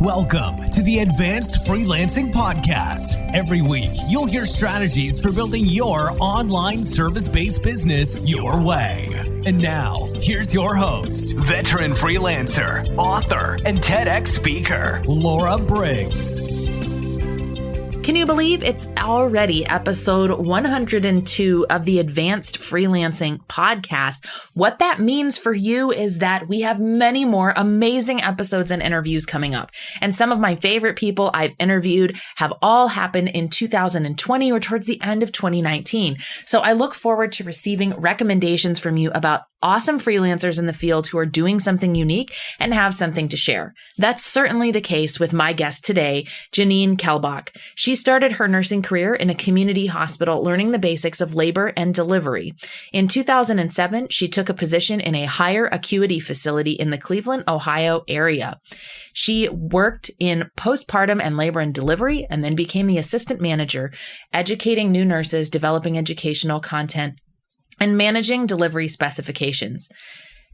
Welcome to the Advanced Freelancing Podcast. Every week, you'll hear strategies for building your online service-based business your way. And now, here's your host, veteran freelancer, author, and TEDx speaker, Laura Briggs. Can you believe it's already episode 102 of the Advanced Freelancing Podcast? What that means for you is that we have many more amazing episodes and interviews coming up. And some of my favorite people I've interviewed have all happened in 2020 or towards the end of 2019. So I look forward to receiving recommendations from you about awesome freelancers in the field who are doing something unique and have something to share. That's certainly the case with my guest today, Janine Kelbach. She started her nursing career in a community hospital, learning the basics of labor and delivery. In 2007, she took a position in a higher acuity facility in the Cleveland, Ohio area. She worked in postpartum and labor and delivery, and then became the assistant manager, educating new nurses, developing educational content, and managing delivery specifications.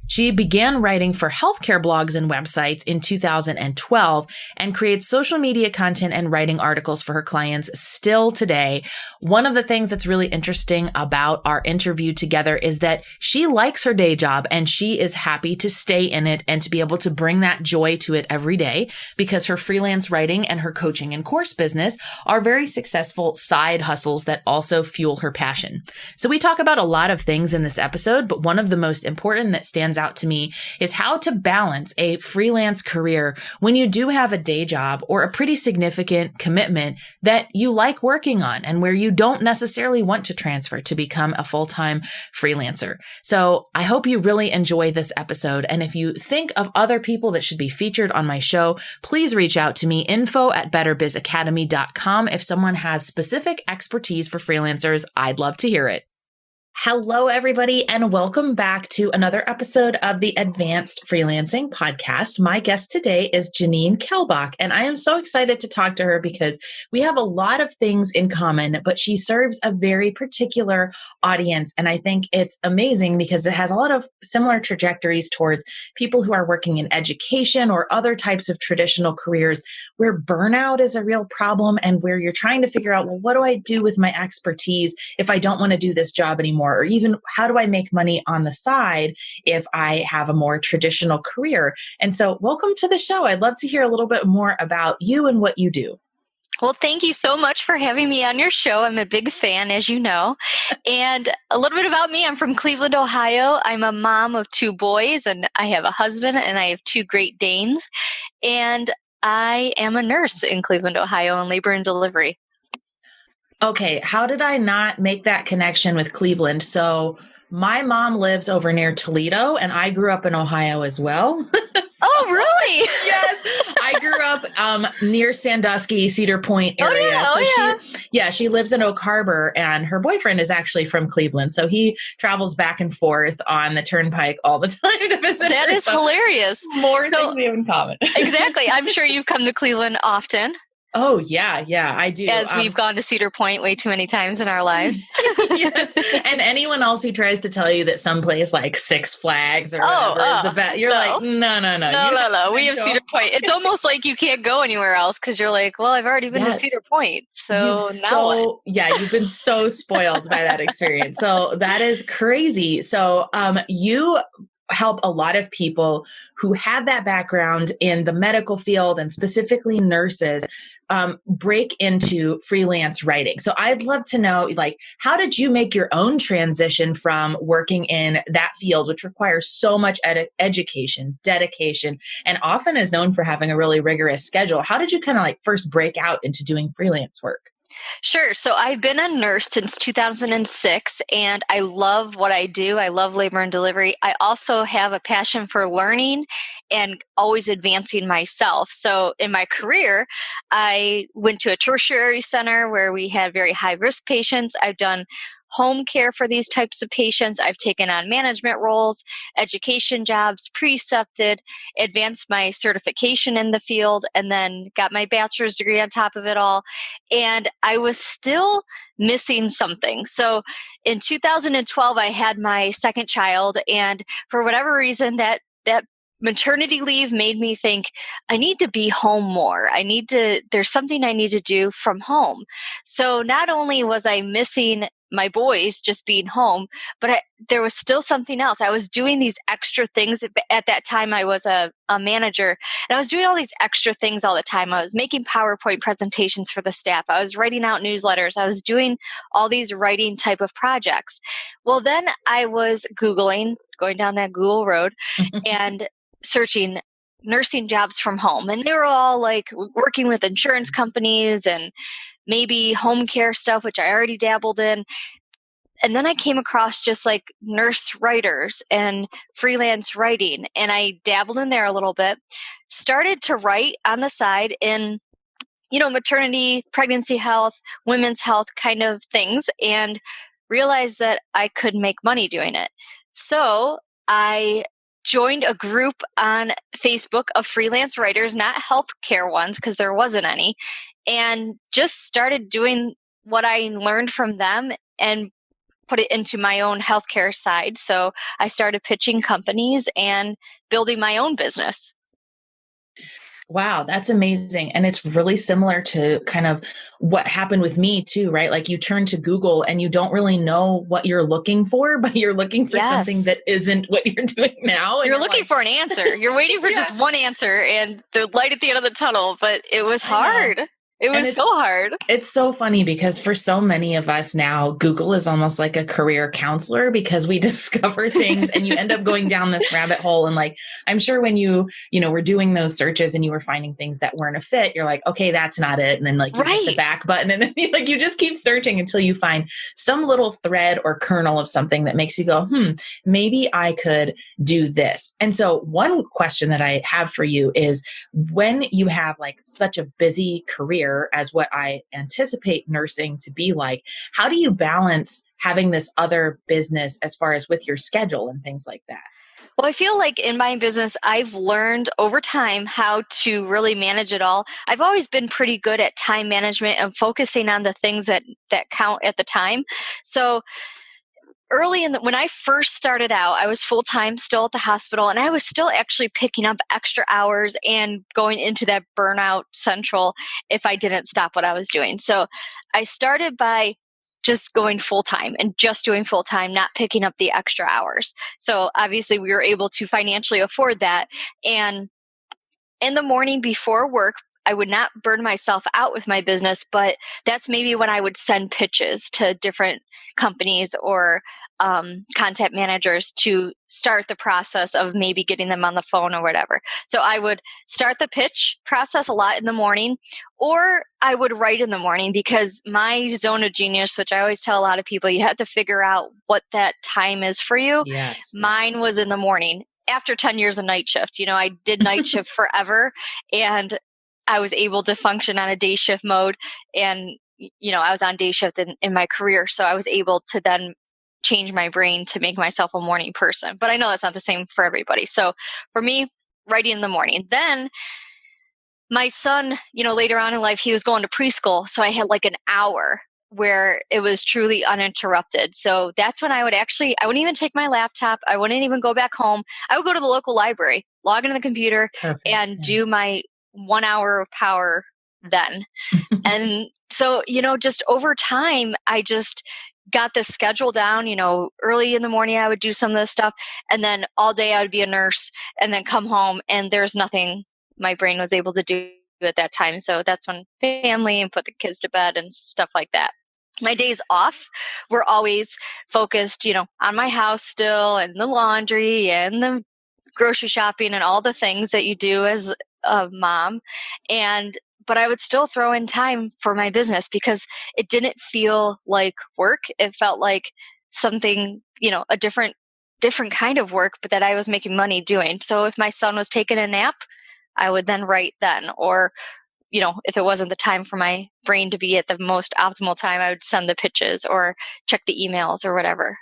She began writing for healthcare blogs and websites in 2012 and creates social media content and writing articles for her clients still today. One of the things that's really interesting about our interview together is that she likes her day job and she is happy to stay in it and to be able to bring that joy to it every day because her freelance writing and her coaching and course business are very successful side hustles that also fuel her passion. So we talk about a lot of things in this episode, but one of the most important that stands out to me is how to balance a freelance career when you do have a day job or a pretty significant commitment that you like working on and where you don't necessarily want to transfer to become a full-time freelancer. So I hope you really enjoy this episode. And if you think of other people that should be featured on my show, please reach out to me, info@betterbizacademy.com. If someone has specific expertise for freelancers, I'd love to hear it. Hello, everybody, and welcome back to another episode of the Advanced Freelancing Podcast. My guest today is Janine Kelbach, and I am so excited to talk to her because we have a lot of things in common, but she serves a very particular audience, and I think it's amazing because it has a lot of similar trajectories towards people who are working in education or other types of traditional careers where burnout is a real problem and where you're trying to figure out, well, what do I do with my expertise if I don't want to do this job anymore? Or even how do I make money on the side if I have a more traditional career? And so welcome to the show. I'd love to hear a little bit more about you and what you do. Well, thank you so much for having me on your show. I'm a big fan, as you know. And a little bit about me. I'm from Cleveland, Ohio. I'm a mom of 2 boys, and I have a husband, and I have 2 Great Danes. And I am a nurse in Cleveland, Ohio, in labor and delivery. Okay, how did I not make that connection with Cleveland? So my mom lives over near Toledo, and I grew up in Ohio as well. Oh, really? Yes. I grew up near Sandusky, Cedar Point area. She lives in Oak Harbor, and her boyfriend is actually from Cleveland. So he travels back and forth on the turnpike all the time to visit. That is hilarious. More things we have in common. Exactly. I'm sure you've come to Cleveland often. Oh, yeah, I do. As we've gone to Cedar Point way too many times in our lives. Yes. And anyone else who tries to tell you that someplace like Six Flags or whatever is the best, you're like, no. No. We have Cedar Point. It's almost like you can't go anywhere else because you're like, well, I've already been to Cedar Point. So now what? Yeah, you've been so spoiled by that experience. So that is crazy. So you help a lot of people who have that background in the medical field and specifically nurses break into freelance writing. So I'd love to know, like, how did you make your own transition from working in that field, which requires so much education, dedication, and often is known for having a really rigorous schedule? How did you kind of like first break out into doing freelance work? Sure. So I've been a nurse since 2006, and I love what I do. I love labor and delivery. I also have a passion for learning and always advancing myself. So in my career, I went to a tertiary center where we had very high-risk patients. I've done home care for these types of patients. I've taken on management roles, education jobs, precepted, advanced my certification in the field, and then got my bachelor's degree on top of it all. And I was still missing something. So in 2012, I had my second child, and for whatever reason, that maternity leave made me think I need to be home more. There's something I need to do from home. So not only was I missing my boys just being home, but there was still something else. I was doing these extra things. At that time, I was a manager, and I was doing all these extra things all the time. I was making PowerPoint presentations for the staff. I was writing out newsletters. I was doing all these writing type of projects. Well, then I was going down that Google road and searching nursing jobs from home. And they were all like working with insurance companies and maybe home care stuff, which I already dabbled in. And then I came across just like nurse writers and freelance writing. And I dabbled in there a little bit, started to write on the side in, maternity, pregnancy health, women's health kind of things, and realized that I could make money doing it. So I joined a group on Facebook of freelance writers, not healthcare ones, because there wasn't any, and just started doing what I learned from them and put it into my own healthcare side. So I started pitching companies and building my own business. Wow, that's amazing. And it's really similar to kind of what happened with me too, right? Like you turn to Google and you don't really know what you're looking for, but you're looking for something that isn't what you're doing now. You're looking for an answer. You're waiting for just one answer and the light at the end of the tunnel, but it was hard. It was so hard. It's so funny because for so many of us now, Google is almost like a career counselor because we discover things and you end up going down this rabbit hole. And like, I'm sure when you were doing those searches and you were finding things that weren't a fit, you're like, okay, that's not it. And then like you hit the back button and then like you just keep searching until you find some little thread or kernel of something that makes you go, maybe I could do this. And so one question that I have for you is when you have like such a busy career as what I anticipate nursing to be like, how do you balance having this other business as far as with your schedule and things like that? Well, I feel like in my business, I've learned over time how to really manage it all. I've always been pretty good at time management and focusing on the things that count at the time. So when I first started out, I was full-time still at the hospital, and I was still actually picking up extra hours and going into that burnout central if I didn't stop what I was doing. So I started by just going full-time and just doing full-time, not picking up the extra hours. So obviously we were able to financially afford that. And in the morning before work, I would not burn myself out with my business, but that's maybe when I would send pitches to different companies or content managers to start the process of maybe getting them on the phone or whatever. So I would start the pitch process a lot in the morning, or I would write in the morning because my zone of genius, which I always tell a lot of people, you have to figure out what that time is for you. Yes. Mine was in the morning after 10 years of night shift. I did night shift forever, and I was able to function on a day shift mode, and I was on day shift in my career, so I was able to then change my brain to make myself a morning person. But I know that's not the same for everybody. So for me, writing in the morning. Then my son, later on in life, he was going to preschool, so I had like an hour where it was truly uninterrupted. So that's when I wouldn't even take my laptop. I wouldn't even go back home. I would go to the local library, log into the computer, and do my 1 hour of power then. And so, just over time, I just got the schedule down. Early in the morning, I would do some of this stuff. And then all day I would be a nurse and then come home, and there's nothing my brain was able to do at that time. So that's when family and put the kids to bed and stuff like that. My days off were always focused, on my house still, and the laundry and the grocery shopping and all the things that you do as a mom. But I would still throw in time for my business because it didn't feel like work. It felt like something, a different kind of work, but that I was making money doing. So if my son was taking a nap, I would then write then. Or, if it wasn't the time for my brain to be at the most optimal time, I would send the pitches or check the emails or whatever.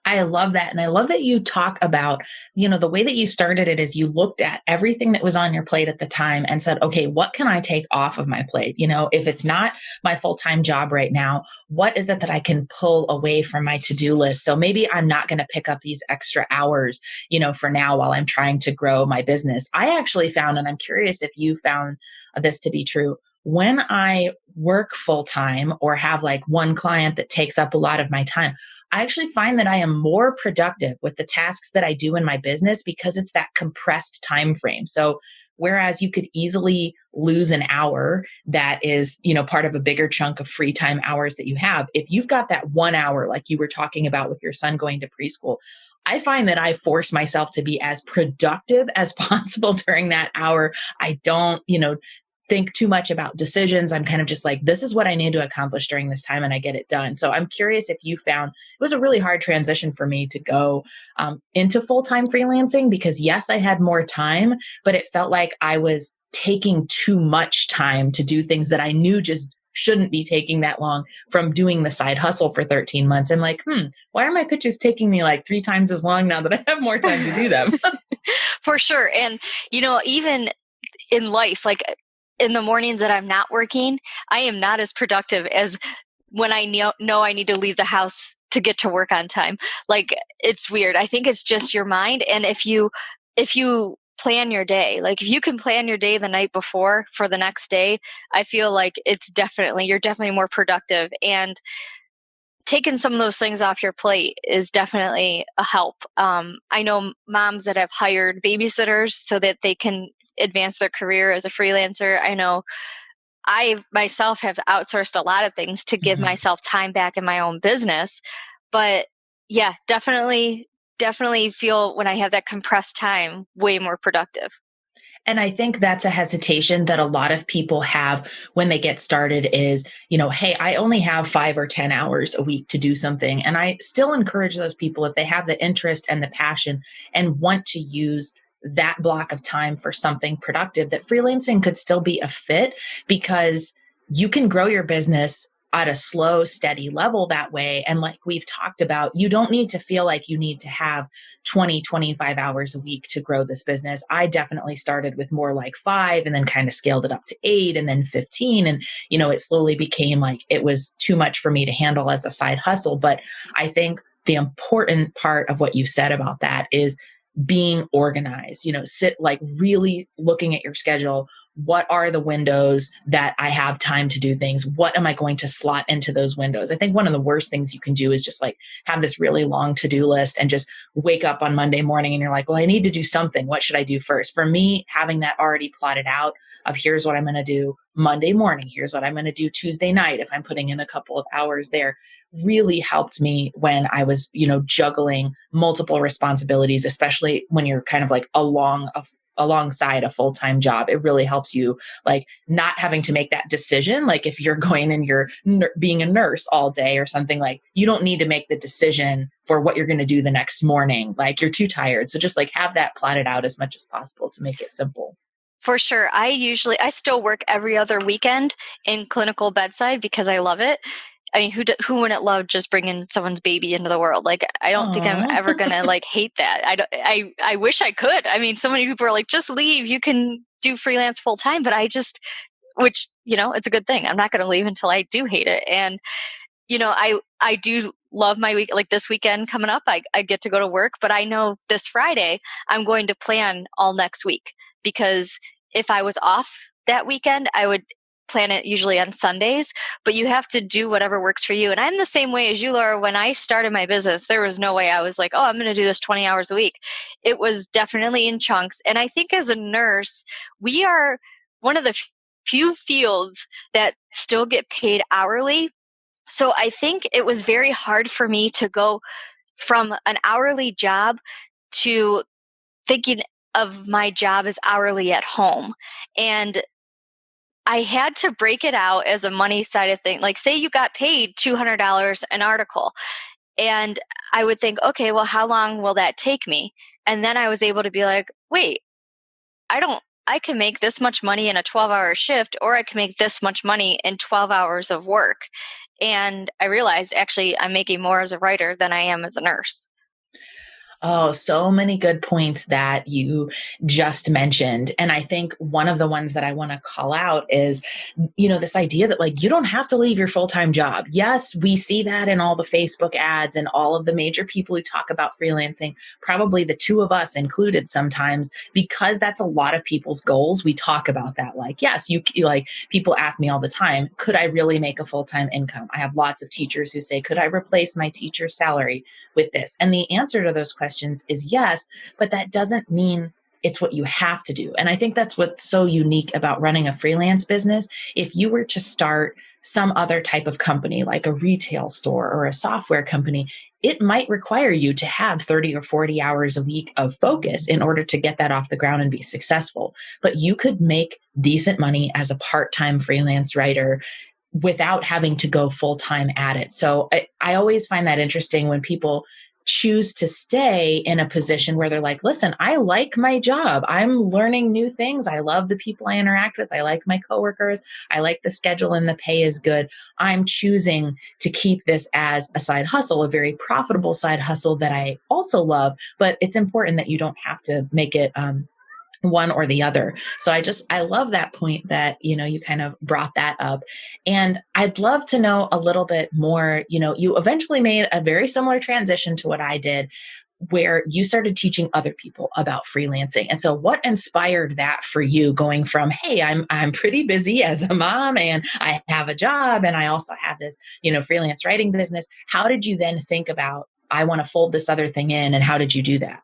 I love that. And I love that you talk about, the way that you started it is you looked at everything that was on your plate at the time and said, okay, what can I take off of my plate? If it's not my full-time job right now, what is it that I can pull away from my to-do list? So maybe I'm not going to pick up these extra hours, for now while I'm trying to grow my business. I actually found, and I'm curious if you found this to be true, when I work full-time or have like one client that takes up a lot of my time, I actually find that I am more productive with the tasks that I do in my business because it's that compressed time frame. So whereas you could easily lose an hour that is, part of a bigger chunk of free time hours that you have, if you've got that 1 hour, like you were talking about with your son going to preschool, I find that I force myself to be as productive as possible during that hour. I don't, think too much about decisions. I'm kind of just like, this is what I need to accomplish during this time, and I get it done. So I'm curious if you found it was a really hard transition for me to go into full-time freelancing because yes, I had more time, but it felt like I was taking too much time to do things that I knew just shouldn't be taking that long from doing the side hustle for 13 months. I'm like, why are my pitches taking me like 3 times as long now that I have more time to do them? For sure. And, even in life, like in the mornings that I'm not working, I am not as productive as when I know I need to leave the house to get to work on time. Like, it's weird. I think it's just your mind. And if you plan your day, like if you can plan your day the night before for the next day, I feel like you're definitely more productive. And taking some of those things off your plate is definitely a help. I know moms that have hired babysitters so that they can advance their career as a freelancer. I know I myself have outsourced a lot of things to give myself time back in my own business. But yeah, definitely feel when I have that compressed time, way more productive. And I think that's a hesitation that a lot of people have when they get started is, hey, I only have 5 or 10 hours a week to do something. And I still encourage those people, if they have the interest and the passion and want to use that block of time for something productive, that freelancing could still be a fit because you can grow your business at a slow, steady level that way. And like we've talked about, you don't need to feel like you need to have 20, 25 hours a week to grow this business. I definitely started with more like 5 and then kind of scaled it up to 8 and then 15. And, it slowly became like it was too much for me to handle as a side hustle. But I think the important part of what you said about that is being organized, like really looking at your schedule. What are the windows that I have time to do things? What am I going to slot into those windows? I think one of the worst things you can do is just like have this really long to-do list and just wake up on Monday morning and you're like, well, I need to do something. What should I do first? For me, having that already plotted out of here's what I'm going to do Monday morning. Here's what I'm going to do Tuesday night. If I'm putting in a couple of hours there, really helped me when I was, juggling multiple responsibilities, especially when you're kind of like alongside a full-time job. It really helps you like not having to make that decision. Like if you're going and you're being a nurse all day or something, like you don't need to make the decision for what you're going to do the next morning. Like you're too tired. So just like have that plotted out as much as possible to make it simple. For sure. I still work every other weekend in clinical bedside because I love it. I mean, who wouldn't love just bringing someone's baby into the world? Like, I don't think I'm ever going to like hate that. I wish I could. I mean, so many people are like, just leave. You can do freelance full time. But which, it's a good thing. I'm not going to leave until I do hate it. And, I do love my week. Like this weekend coming up, I get to go to work, but I know this Friday I'm going to plan all next week because if I was off that weekend, I would plan it usually on Sundays, but you have to do whatever works for you. And I'm the same way as you, Laura. When I started my business, there was no way I was like, oh, I'm going to do this 20 hours a week. It was definitely in chunks. And I think as a nurse, we are one of the few fields that still get paid hourly. So I think it was very hard for me to go from an hourly job to thinking of my job as hourly at home. And I had to break it out as a money side of thing. Like say you got paid $200 an article and I would think, okay, well, how long will that take me? And then I was able to be like, wait, I can make this much money in a 12-hour shift, or I can make this much money in 12 hours of work. And I realized actually I'm making more as a writer than I am as a nurse. Oh, so many good points that you just mentioned. And I think one of the ones that I want to call out is, this idea that like, you don't have to leave your full-time job. Yes, we see that in all the Facebook ads and all of the major people who talk about freelancing, probably the two of us included sometimes, because that's a lot of people's goals. We talk about that. Like, yes, you like, people ask me all the time, could I really make a full-time income? I have lots of teachers who say, could I replace my teacher's salary with this? And the answer to those questions is yes, but that doesn't mean it's what you have to do. And I think that's what's so unique about running a freelance business. If you were to start some other type of company, like a retail store or a software company, it might require you to have 30 or 40 hours a week of focus in order to get that off the ground and be successful. But you could make decent money as a part-time freelance writer without having to go full-time at it. So I always find that interesting when people choose to stay in a position where they're like, listen, I like my job. I'm learning new things. I love the people I interact with. I like my coworkers. I like the schedule and the pay is good. I'm choosing to keep this as a side hustle, a very profitable side hustle that I also love. But it's important that you don't have to make it one or the other. So I love that point that, you kind of brought that up. And I'd love to know a little bit more, you eventually made a very similar transition to what I did, where you started teaching other people about freelancing. And so what inspired that for you, going from, hey, I'm pretty busy as a mom and I have a job and I also have this, freelance writing business. How did you then think about, I want to fold this other thing in, and how did you do that?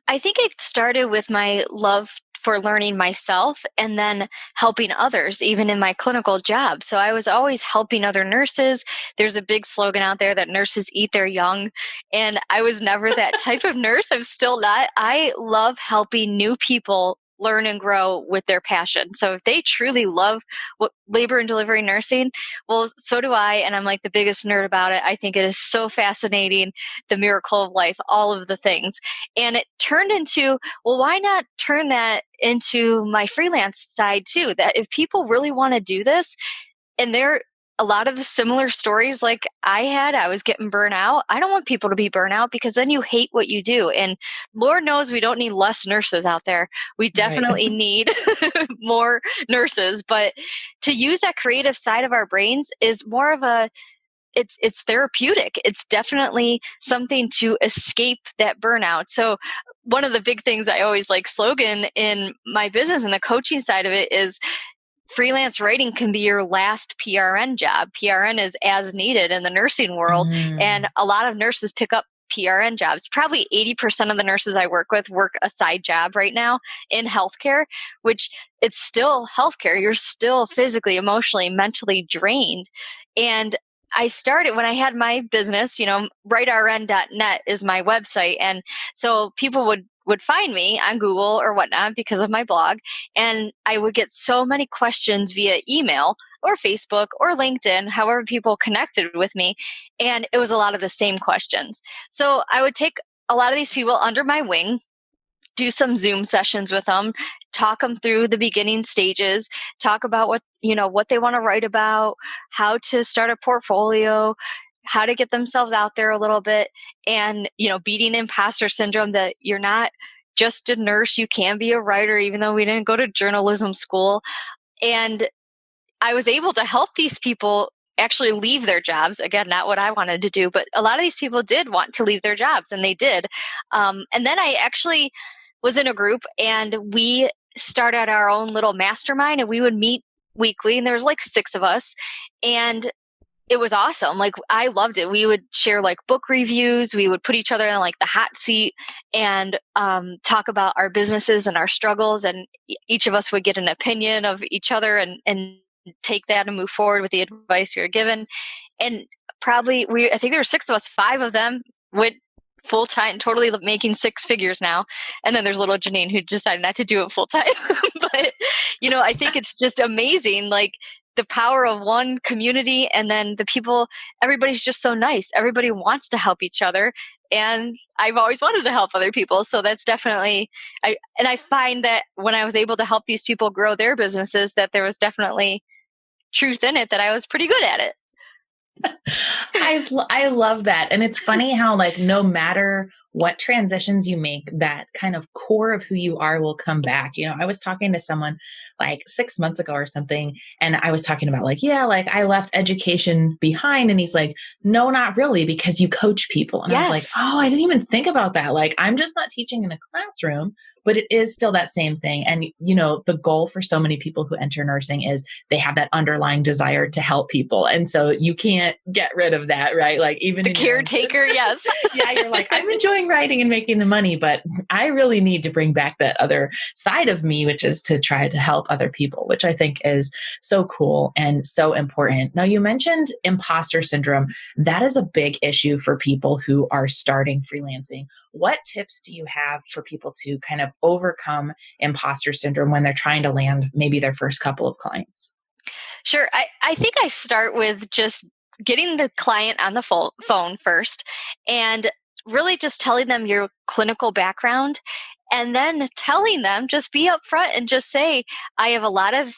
I think it started with my love for learning myself and then helping others, even in my clinical job. So I was always helping other nurses. There's a big slogan out there that nurses eat their young. And I was never that type of nurse. I'm still not. I love helping new people learn and grow with their passion. So if they truly love what labor and delivery nursing, well, so do I. And I'm like the biggest nerd about it. I think it is so fascinating, the miracle of life, all of the things. And it turned into, well, why not turn that into my freelance side too? That if people really want to do this, and they're a lot of the similar stories like I was getting burnt out. I don't want people to be burnt out, because then you hate what you do. And Lord knows we don't need less nurses out there. We definitely need more nurses, but to use that creative side of our brains is more of it's therapeutic. It's definitely something to escape that burnout. So one of the big things I always like slogan in my business and the coaching side of it is, freelance writing can be your last PRN job. PRN is as needed in the nursing world. And a lot of nurses pick up PRN jobs. Probably 80% of the nurses I work with work a side job right now in healthcare, which it's still healthcare. You're still physically, emotionally, mentally drained. And I started when I had my business, writern.net is my website. And so people would find me on Google or whatnot because of my blog. And I would get so many questions via email or Facebook or LinkedIn, however people connected with me. And it was a lot of the same questions. So I would take a lot of these people under my wing, do some Zoom sessions with them, talk them through the beginning stages, talk about what they want to write about, how to start a portfolio, how to get themselves out there a little bit, and, beating imposter syndrome, that you're not just a nurse, you can be a writer, even though we didn't go to journalism school. And I was able to help these people actually leave their jobs. Again, not what I wanted to do, but a lot of these people did want to leave their jobs, and they did. And then I actually was in a group, and we started our own little mastermind, and we would meet weekly, and there was like 6 of us, and it was awesome. Like, I loved it. We would share like book reviews. We would put each other in like the hot seat and talk about our businesses and our struggles, and each of us would get an opinion of each other and take that and move forward with the advice we were given. And probably I think there were 6 of us, 5 of them went full time, totally making 6 figures now. And then there's little Janine who decided not to do it full time. But, I think it's just amazing. Like, the power of one community, and then the people, everybody's just so nice. Everybody wants to help each other. And I've always wanted to help other people. So that's definitely, I find that when I was able to help these people grow their businesses, that there was definitely truth in it, that I was pretty good at it. I love that. And it's funny how, like, no matter what transitions you make, that kind of core of who you are will come back. I was talking to someone like 6 months ago or something, and I was talking about I left education behind. And he's like, no, not really, because you coach people. And I was like, oh, I didn't even think about that. Like, I'm just not teaching in a classroom, but it is still that same thing. And, the goal for so many people who enter nursing is they have that underlying desire to help people. And so you can't get rid of that, right? Like, even the caretaker, yes. Yeah, you're like, I'm enjoying writing and making the money, but I really need to bring back that other side of me, which is to try to help other people, which I think is so cool and so important. Now, you mentioned imposter syndrome. That is a big issue for people who are starting freelancing. What tips do you have for people to kind of overcome imposter syndrome when they're trying to land maybe their first couple of clients? Sure. I think I start with just getting the client on the phone first and really just telling them your clinical background, and then telling them, just be upfront and just say, I have a lot of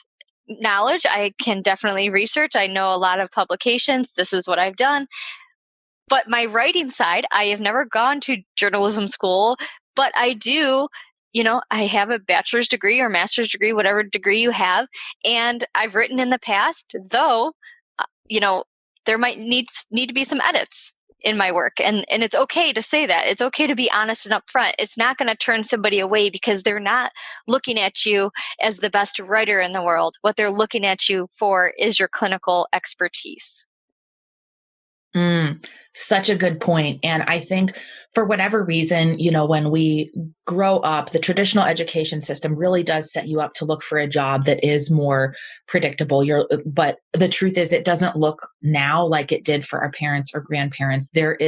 knowledge. I can definitely research. I know a lot of publications. This is what I've done. But my writing side, I have never gone to journalism school, but I do, I have a bachelor's degree or master's degree, whatever degree you have. And I've written in the past, though, there might need to be some edits in my work. And it's okay to say that. It's okay to be honest and upfront. It's not going to turn somebody away because they're not looking at you as the best writer in the world. What they're looking at you for is your clinical expertise. Such a good point. And I think for whatever reason, when we grow up, the traditional education system really does set you up to look for a job that is more predictable. But the truth is, it doesn't look now like it did for our parents or grandparents. There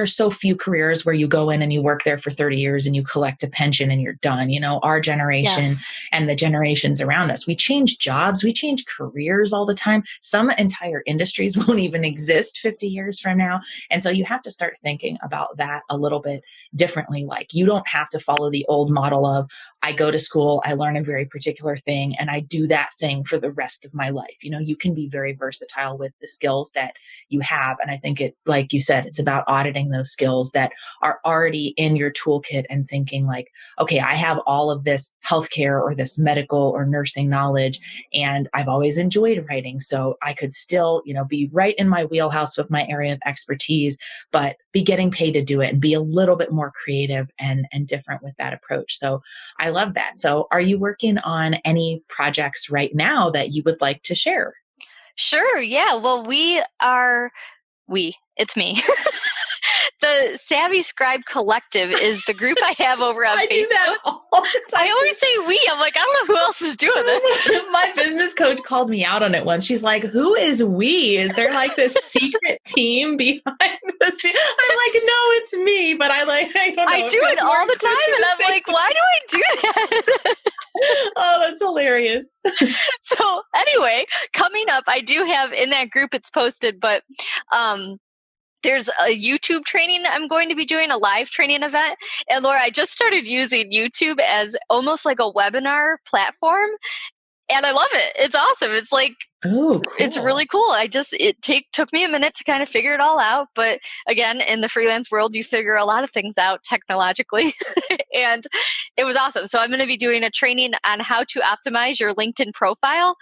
are so few careers where you go in and you work there for 30 years and you collect a pension and you're done. Our generation and the generations around us, we change jobs, we change careers all the time. Some entire industries won't even exist 50 years from now. And so you have to start thinking about that a little bit differently. Like, you don't have to follow the old model of, I go to school, I learn a very particular thing, and I do that thing for the rest of my life. You can be very versatile with the skills that you have. And I think like you said, it's about auditing those skills that are already in your toolkit and thinking like, okay, I have all of this healthcare or this medical or nursing knowledge, and I've always enjoyed writing. So I could still, be right in my wheelhouse with my area of expertise, but be getting paid to do it and be a little bit more creative and different with that approach. So I love that. So are you working on any projects right now that you would like to share? Sure. Yeah. Well, it's me. The Savvy Scribe Collective is the group I have over on Facebook. Do that all the time. I always say we. I'm like, I don't know who else is doing this. My business coach called me out on it once. She's like, who is we? Is there like this secret team behind the scene? I'm like, no, it's me. But I don't know. I do it all the time. And I'm like, why do I do that? Oh, that's hilarious. So anyway, coming up, I do have in that group, it's posted, but there's a YouTube training I'm going to be doing, a live training event. And Laura, I just started using YouTube as almost like a webinar platform. And I love it. It's awesome. It's like, cool. It's really cool. It took me a minute to kind of figure it all out. But again, in the freelance world, you figure a lot of things out technologically. And it was awesome. So I'm going to be doing a training on how to optimize your LinkedIn profile.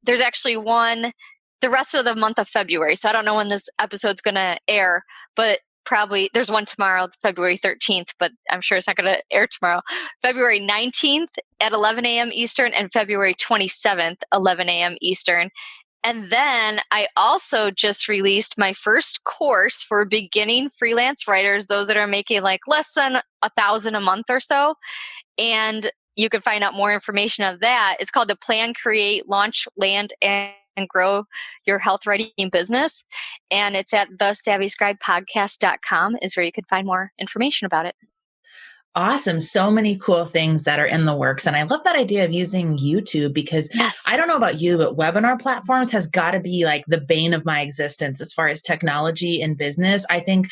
There's actually one the rest of the month of February. So I don't know when this episode's going to air, but probably there's one tomorrow, February 13th, but I'm sure it's not going to air tomorrow. February 19th at 11 a.m. Eastern and February 27th, 11 a.m. Eastern. And then I also just released my first course for beginning freelance writers, those that are making like less than $1,000 a month or so. And you can find out more information of that. It's called the Plan, Create, Launch, Land, and Grow Your Health Writing Business. And it's at thesavvyscribepodcast.com is where you can find more information about it. Awesome. So many cool things that are in the works. And I love that idea of using YouTube because I don't know about you, but webinar platforms has got to be like the bane of my existence as far as technology and business. I think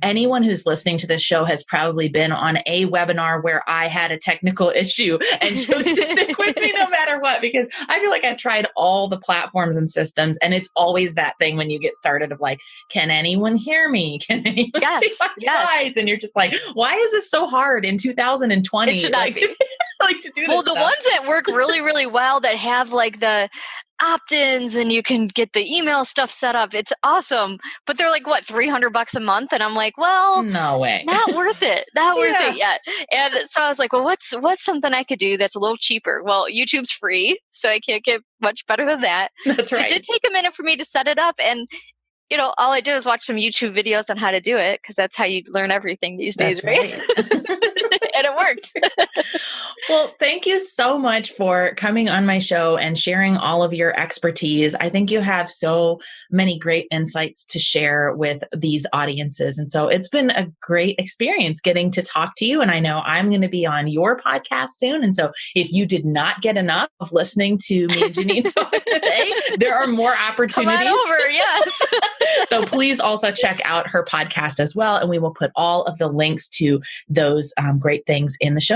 anyone who's listening to this show has probably been on a webinar where I had a technical issue and chose to stick with me no no matter what, because I feel like I tried all the platforms and systems, and it's always that thing when you get started of like, can anyone hear me? Can anyone see my slides? And you're just like, why is this so hard in 2020? It should not be. Like to do this. Well, the ones that work really, really well that have like the opt-ins and you can get the email stuff set up. It's awesome. But they're like, what, $300 a month? And I'm like, well, no way. Not worth it. Not worth it yet. And so I was like, well, what's something I could do that's a little cheaper? Well, YouTube's free, so I can't get much better than that. That's right. It did take a minute for me to set it up, and all I did was watch some YouTube videos on how to do it, because that's how you learn everything these days, right? And it worked. Well, thank you so much for coming on my show and sharing all of your expertise. I think you have so many great insights to share with these audiences. And so it's been a great experience getting to talk to you. And I know I'm going to be on your podcast soon. And so if you did not get enough of listening to me and Janine talk today, there are more opportunities. Come on over, yes. So please also check out her podcast as well. And we will put all of the links to those great things in the show.